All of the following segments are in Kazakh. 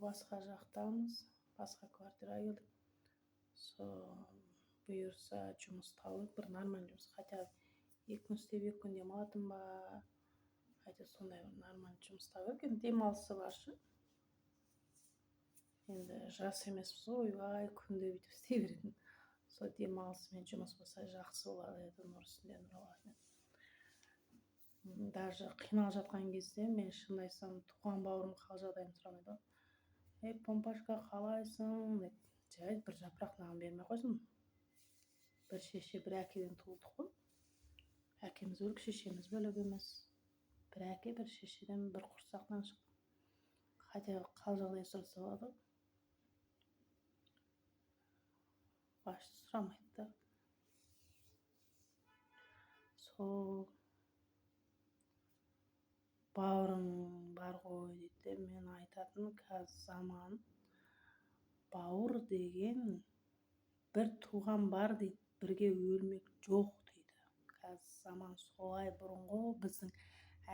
басқа жақтамыз, басқа квартираға келдік. Бұйырса жұмыс тауып, бір нормальный жұмыс, хотя 2 күн істеп 2 күн демалатын ба, хотя сондай нормальный жұмыс тауып, енді демалысы баршы. Енді жас емеспіз ғой, ойбай, күнде бүйтіп істей беретін. Сол демалысымен жұмыс болса жақсы болады еді, нұр үстінде нұр алатын еді. Даже қиналып жатқан кезде мен шын айтсам туған бауырым қал жағдайымды сұрамайды. Помпашка қалайсың деп, жай бір жапырақ нан бермей қойсын. Бір шеше, бір әкеден туылдық қой. Әкеміз бөлек, шешеміз бөлек емес. Бір әке, бір шешеден, бір құрсақтан шықты. Хотя қал жағдай сұраса болады. Башты сұрамайды да. Сол бауырың бар ғой дейді. Мен айтатын қазір заман. Бауыр деген бір туған бар дейді, бірге өлмек жоқ дейді. Қазір заман солай, бұрынғы біздің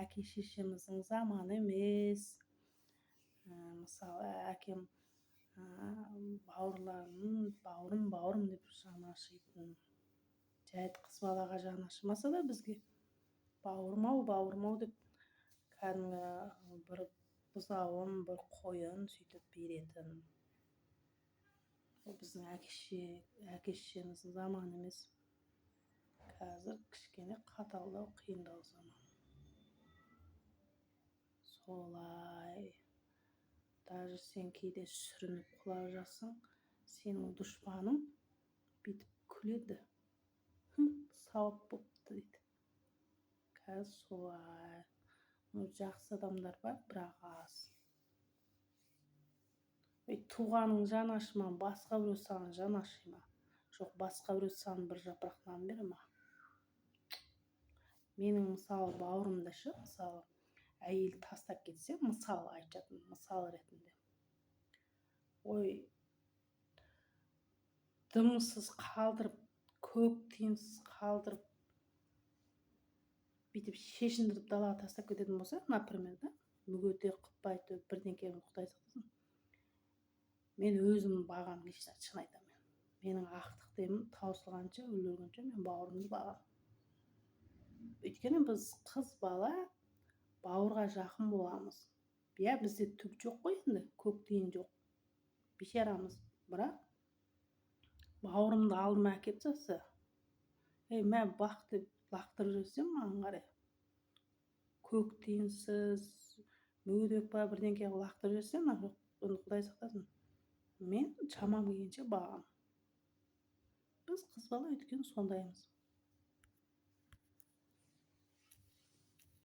әке шешеміздің заманы емес. Мысалы, әкем бауырым деп жаны ашитын. Жайт қыз балаға жаны ашымаса да бізге бауырым-ау деп кәдімгі бір бұзауын, бір қойын сөйтіп беретін. Біздің әке шешеміздің заманы емес. Қазір кішкене қаталдау, қиындау заман. Солай. Даже сен кейде сүрініп құлап жатсаң, сенің дұшпаның бүйтіп күледі. Сауап болыпты дейді. Қазір солай. Жақсы адамдар бар, бірақ аз. Туғаның жаны ашыма, басқа біреу саған жаны ашы ма? Жоқ, басқа біреу саған бір жапырақ нан бере ма? Менің мысалы бауырымда ше, мысалы әйел тастап кетсе, мысалы айтатын, мысал ретінде. Дымсыз қалдырып, көк тиынсыз қалдырып, бүйтіп шешіндіріп далаға тастап кететін болса, например, да, мүгедек қылып айтып, бірдеңке Құдай сақтасын. Мен өзім бағам, шын айтамын. Менің ақтық таусылғанша, өлгенше мен бауырымды бағам. Өйткені біз қыз бала бауырға жақын боламыз. Бізде түк жоқ қой енді, көк тиын жоқ. Бешарамыз, бірақ бауырымды алдыма әкеп тастаса, мә бақ деп лақтырып жіберсем, маған қарай. Көк тиынсыз, мүгедек па бірдеңке лақтырып жіберсем, Құдай сақтасын. Мен шамам келгенше бағам. Біз қыз бала өйткені сондаймыз.